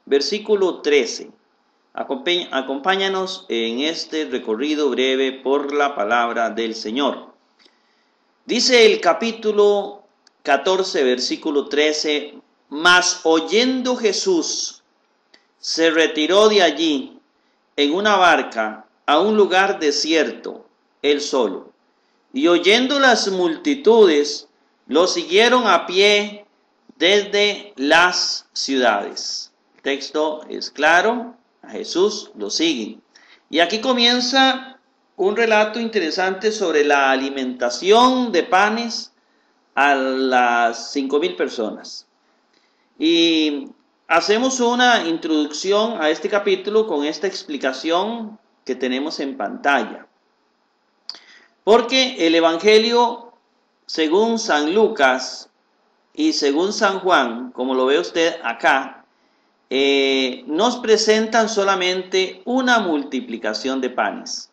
Versículo 13. Acompáñanos en este recorrido breve por la palabra del Señor. Dice el capítulo 14, versículo 13, mas oyendo Jesús, se retiró de allí en una barca a un lugar desierto, él solo. Y oyendo las multitudes, lo siguieron a pie desde las ciudades. El texto es claro, a Jesús lo siguen. Y aquí comienza un relato interesante sobre la alimentación de panes a las 5,000 personas. Y hacemos una introducción a este capítulo con esta explicación que tenemos en pantalla. Porque el Evangelio, según San Lucas y según San Juan, como lo ve usted acá, nos presentan solamente una multiplicación de panes.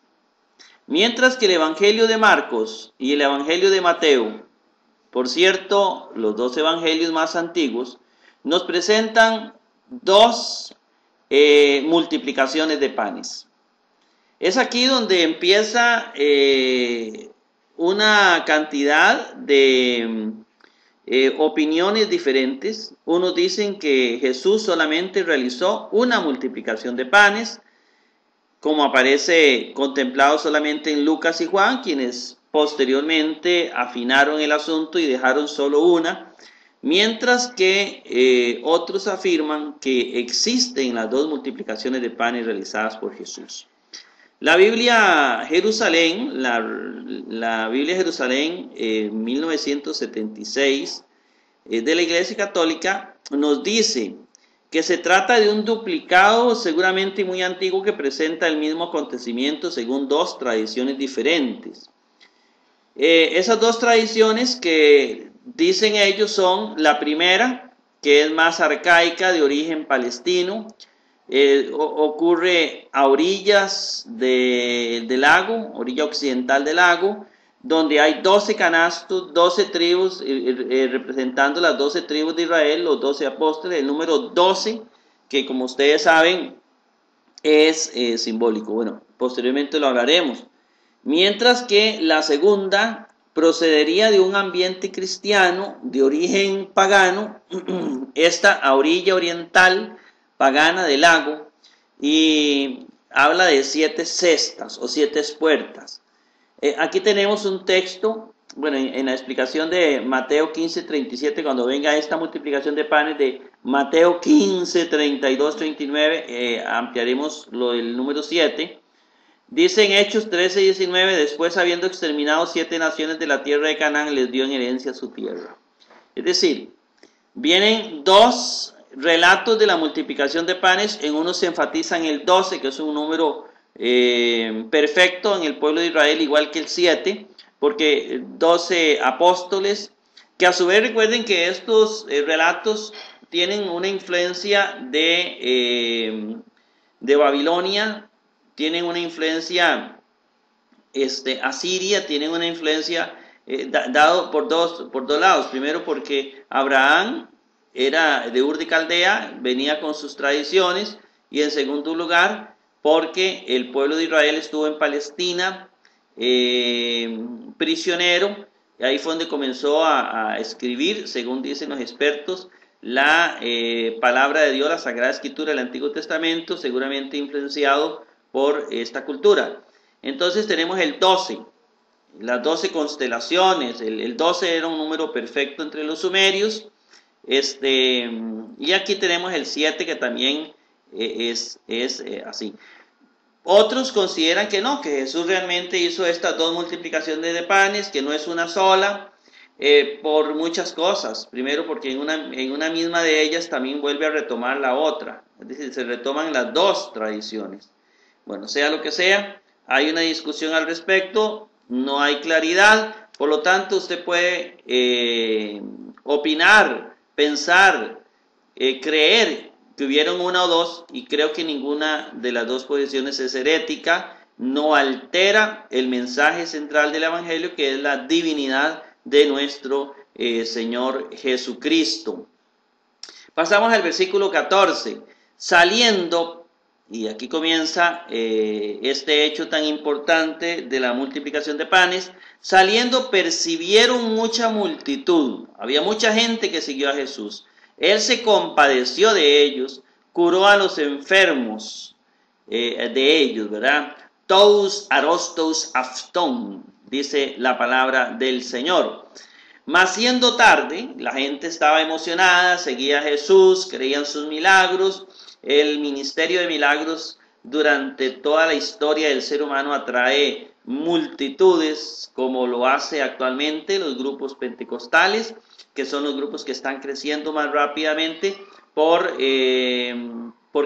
Mientras que el Evangelio de Marcos y el Evangelio de Mateo, por cierto, los dos evangelios más antiguos, nos presentan dos multiplicaciones de panes. Es aquí donde empieza una cantidad de opiniones diferentes. Unos dicen que Jesús solamente realizó una multiplicación de panes, como aparece contemplado solamente en Lucas y Juan, quienes posteriormente afinaron el asunto y dejaron solo una, mientras que otros afirman que existen las dos multiplicaciones de panes realizadas por Jesús. La Biblia Jerusalén, la Biblia Jerusalén 1976 de la Iglesia Católica nos dice que se trata de un duplicado seguramente muy antiguo que presenta el mismo acontecimiento según dos tradiciones diferentes. Esas dos tradiciones que dicen ellos son la primera, que es más arcaica, de origen palestino, ocurre a orillas del lago, orilla occidental del lago, donde hay 12 canastos, 12 tribus, representando las 12 tribus de Israel, los 12 apóstoles, el número 12, que como ustedes saben es simbólico. Bueno, posteriormente lo hablaremos. Mientras que la segunda procedería de un ambiente cristiano de origen pagano, esta a orilla oriental pagana del lago, y habla de 7 cestas o 7 puertas. Aquí tenemos un texto, bueno, en la explicación de Mateo 15:37, cuando venga esta multiplicación de panes de Mateo 15:32-39, ampliaremos lo del número 7. Dice en Hechos 13:19, después habiendo exterminado 7 naciones de la tierra de Canaán, les dio en herencia su tierra. Es decir, vienen dos relatos de la multiplicación de panes. En uno se enfatiza en el 12, que es un número perfecto en el pueblo de Israel, igual que el 7, porque 12 apóstoles, que a su vez recuerden que estos relatos tienen una influencia de Babilonia, tienen una influencia asiria, tienen una influencia dado por dos lados. Primero porque Abraham era de Ur de Caldea, venía con sus tradiciones, y en segundo lugar porque el pueblo de Israel estuvo en Palestina prisionero, y ahí fue donde comenzó a escribir, según dicen los expertos, la palabra de Dios, la Sagrada Escritura del Antiguo Testamento, seguramente influenciado por esta cultura. Entonces tenemos el 12, las 12 constelaciones. El 12 era un número perfecto entre los sumerios, y aquí tenemos el 7, que también es así. Otros consideran que no, que Jesús realmente hizo estas dos multiplicaciones de panes, que no es una sola, por muchas cosas. Primero porque en una misma de ellas también vuelve a retomar la otra, es decir, se retoman las dos tradiciones. Bueno, sea lo que sea, hay una discusión al respecto, no hay claridad, Por lo tanto, usted puede opinar, pensar, creer que hubieron una o dos, y creo que ninguna de las dos posiciones es herética, no altera el mensaje central del Evangelio, que es la divinidad de nuestro Señor Jesucristo. Pasamos al versículo 14. Saliendo, y aquí comienza este hecho tan importante de la multiplicación de panes, saliendo percibieron mucha multitud, había mucha gente que siguió a Jesús. Él se compadeció de ellos, curó a los enfermos de ellos, ¿verdad? Tous arostos afton, dice la palabra del Señor. Mas siendo tarde, la gente estaba emocionada, seguía a Jesús, creían sus milagros. El ministerio de milagros durante toda la historia del ser humano atrae multitudes, como lo hace actualmente los grupos pentecostales, que son los grupos que están creciendo más rápidamente porque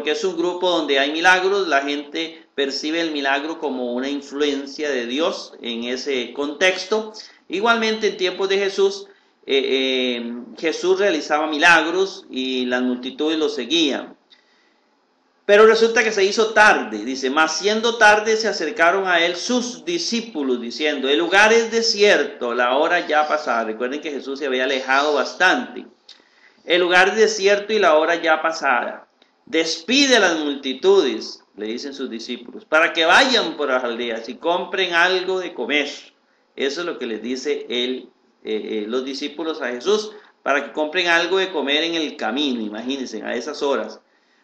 es un grupo donde hay milagros. La gente percibe el milagro como una influencia de Dios en ese contexto. Igualmente en tiempos de Jesús, Jesús realizaba milagros y las multitudes lo seguían. Pero resulta que se hizo tarde, dice, mas siendo tarde se acercaron a él sus discípulos, diciendo, el lugar es desierto, la hora ya pasada. Recuerden que Jesús se había alejado bastante. El lugar es desierto y la hora ya pasada. Despide a las multitudes, le dicen sus discípulos, para que vayan por las aldeas y compren algo de comer. Eso es lo que les dice los discípulos a Jesús, para que compren algo de comer en el camino, imagínense, a esas horas.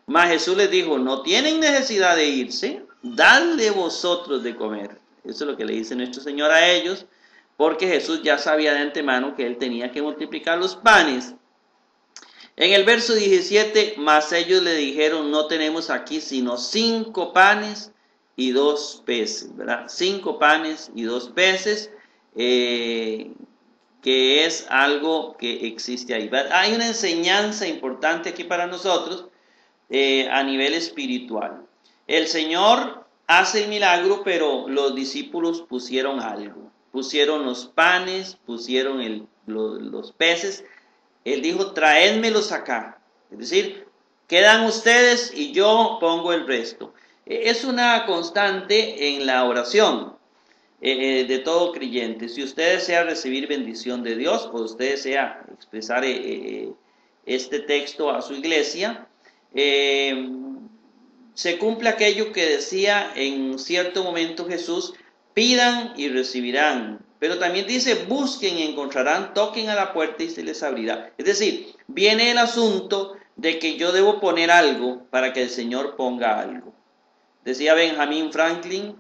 Mas Jesús les dijo, no tienen necesidad de irse, dadle vosotros de comer. Eso es lo que le dice nuestro Señor a ellos, porque Jesús ya sabía de antemano que él tenía que multiplicar los panes. En el verso 17, mas ellos le dijeron, no tenemos aquí sino 5 panes y 2 peces, ¿verdad? 5 panes y 2 peces, que es algo que existe ahí. Hay una enseñanza importante aquí para nosotros a nivel espiritual. El Señor hace el milagro, pero los discípulos pusieron algo. Pusieron los panes, pusieron los peces. Él dijo, traédmelos acá. Es decir, quedan ustedes y yo pongo el resto. Es una constante en la oración de todo creyente. Si usted desea recibir bendición de Dios, o usted desea expresar este texto a su iglesia, se cumple aquello que decía en cierto momento Jesús, pidan y recibirán. Pero también dice, busquen y encontrarán, toquen a la puerta y se les abrirá. Es decir, viene el asunto de que yo debo poner algo para que el Señor ponga algo. Decía Benjamin Franklin,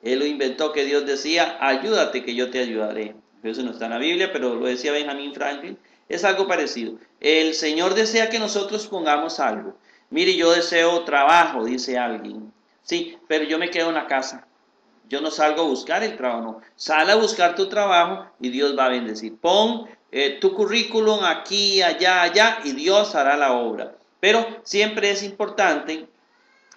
él lo inventó, que Dios decía, ayúdate que yo te ayudaré. Eso no está en la Biblia, pero lo decía Benjamin Franklin. Es algo parecido. El Señor desea que nosotros pongamos algo. Mire, yo deseo trabajo, dice alguien. Sí, pero yo me quedo en la casa. Yo no salgo a buscar el trabajo, no. Sal a buscar tu trabajo y Dios va a bendecir. Pon tu currículum aquí, allá, y Dios hará la obra. Pero siempre es importante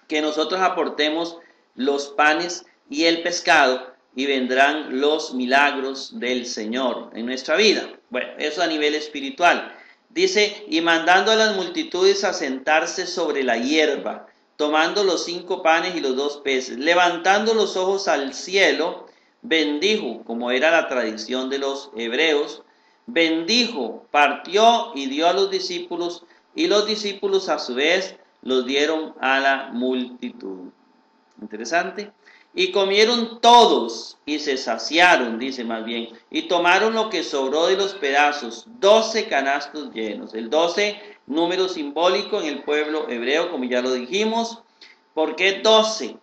que nosotros aportemos los panes y el pescado y vendrán los milagros del Señor en nuestra vida. Bueno, eso a nivel espiritual. Dice, y mandando a las multitudes a sentarse sobre la hierba, tomando los 5 panes y los 2 peces, levantando los ojos al cielo, bendijo, como era la tradición de los hebreos, bendijo, partió y dio a los discípulos, y los discípulos a su vez los dieron a la multitud. Interesante. Y comieron todos y se saciaron, dice más bien, y tomaron lo que sobró de los pedazos, 12 canastos llenos. El 12, número simbólico en el pueblo hebreo, como ya lo dijimos. ¿Por qué 12?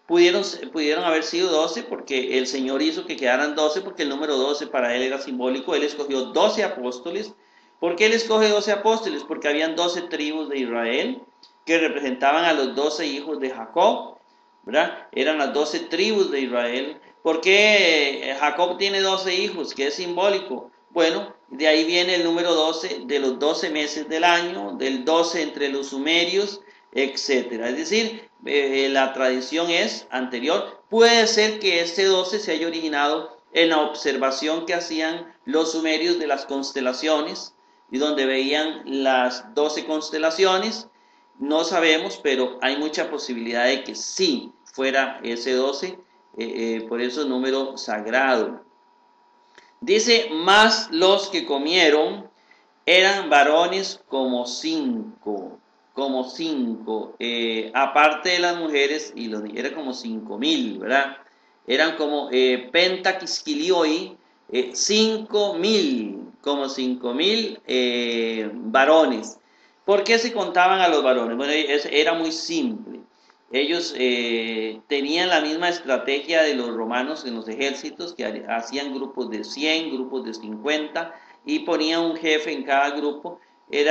Pudieron haber sido 12 porque el Señor hizo que quedaran 12, porque el número 12 para él era simbólico. Él escogió 12 apóstoles. ¿Por qué él escoge 12 apóstoles? Porque habían 12 tribus de Israel que representaban a los 12 hijos de Jacob, ¿verdad? Eran las 12 tribus de Israel. ¿Por qué Jacob tiene 12 hijos? Que es simbólico. Bueno, de ahí viene el número 12 de los 12 meses del año, del 12 entre los sumerios, etcétera. Es decir, la tradición es anterior. Puede ser que este 12 se haya originado en la observación que hacían los sumerios de las constelaciones, y donde veían las 12 constelaciones. No sabemos, pero hay mucha posibilidad de que sí fuera ese 12, por eso es número sagrado. Dice, más los que comieron eran varones como cinco, aparte de las mujeres, y era como 5,000, ¿verdad? Eran como pentaquisquilioi, 5,000, como 5,000 varones. ¿Por qué se contaban a los varones? Bueno, era muy simple. Ellos tenían la misma estrategia de los romanos en los ejércitos, que hacían grupos de 100, grupos de 50, y ponían un jefe en cada grupo. Es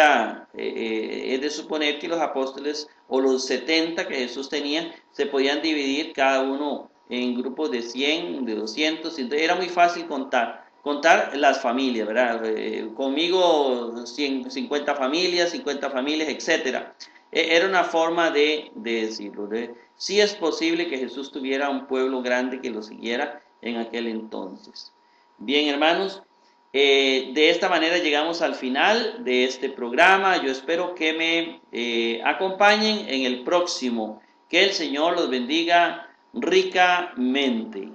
de suponer que los apóstoles, o los 70 que Jesús tenía, se podían dividir cada uno en grupos de 100, de 200, entonces era muy fácil contar las familias, ¿verdad? Conmigo 50 familias, etcétera. Era una forma de decirlo. Sí es posible que Jesús tuviera un pueblo grande que lo siguiera en aquel entonces. Bien, hermanos, de esta manera llegamos al final de este programa. Yo espero que me acompañen en el próximo. Que el Señor los bendiga ricamente.